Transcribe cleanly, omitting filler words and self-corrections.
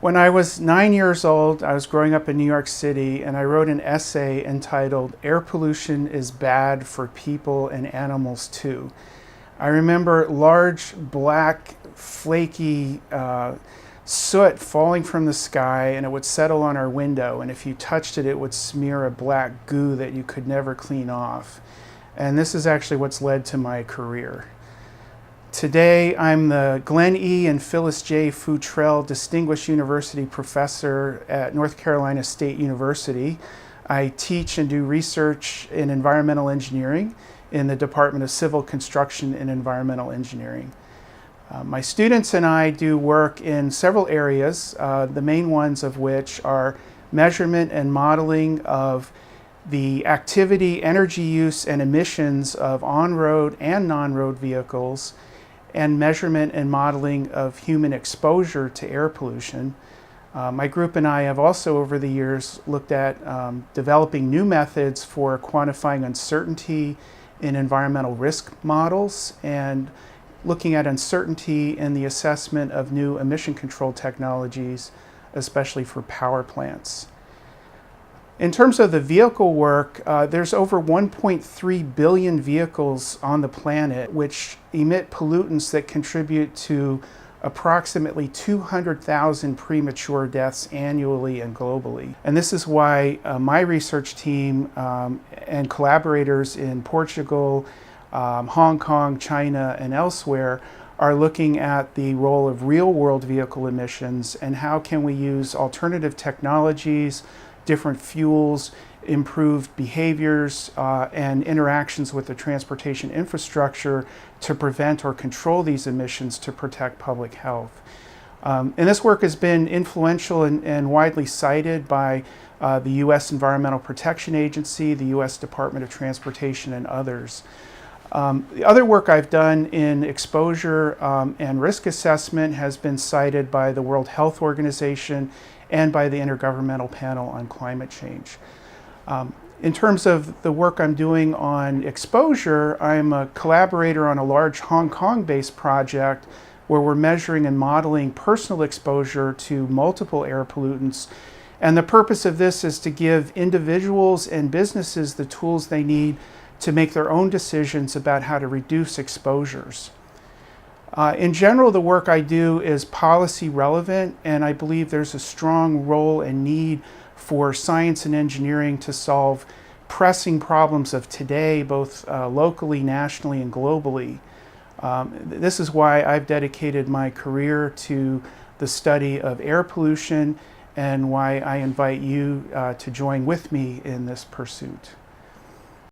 When I was 9 years old, I was growing up in New York City, and I wrote an essay entitled "Air Pollution is Bad for People and Animals Too." I remember large, black, flaky soot falling from the sky, and it would settle on our window, and if you touched it, it would smear a black goo that you could never clean off. And this is actually what's led to my career. Today, I'm the Glenn E. and Phyllis J. Futrell Distinguished University Professor at North Carolina State University. I teach and do research in environmental engineering in the Department of Civil Construction and Environmental Engineering. My students and I do work in several areas, the main ones of which are measurement and modeling of the activity, energy use, and emissions of on-road and non-road vehicles, and measurement and modeling of human exposure to air pollution. My group and I have also over the years looked at developing new methods for quantifying uncertainty in environmental risk models and looking at uncertainty in the assessment of new emission control technologies, especially for power plants. In terms of the vehicle work, there's over 1.3 billion vehicles on the planet which emit pollutants that contribute to approximately 200,000 premature deaths annually and globally. And this is why my research team and collaborators in Portugal, Hong Kong, China, and elsewhere are looking at the role of real-world vehicle emissions and how can we use alternative technologies, different fuels, improved behaviors, and interactions with the transportation infrastructure to prevent or control these emissions to protect public health. And this work has been influential and widely cited by the U.S. Environmental Protection Agency, the U.S. Department of Transportation, and others. The other work I've done in exposure and risk assessment has been cited by the World Health Organization and by the Intergovernmental Panel on Climate Change. In terms of the work I'm doing on exposure, I'm a collaborator on a large Hong Kong-based project where we're measuring and modeling personal exposure to multiple air pollutants. And the purpose of this is to give individuals and businesses the tools they need to make their own decisions about how to reduce exposures. In general, the work I do is policy relevant, and I believe there's a strong role and need for science and engineering to solve pressing problems of today, both locally, nationally, and globally. This is why I've dedicated my career to the study of air pollution and why I invite you to join with me in this pursuit.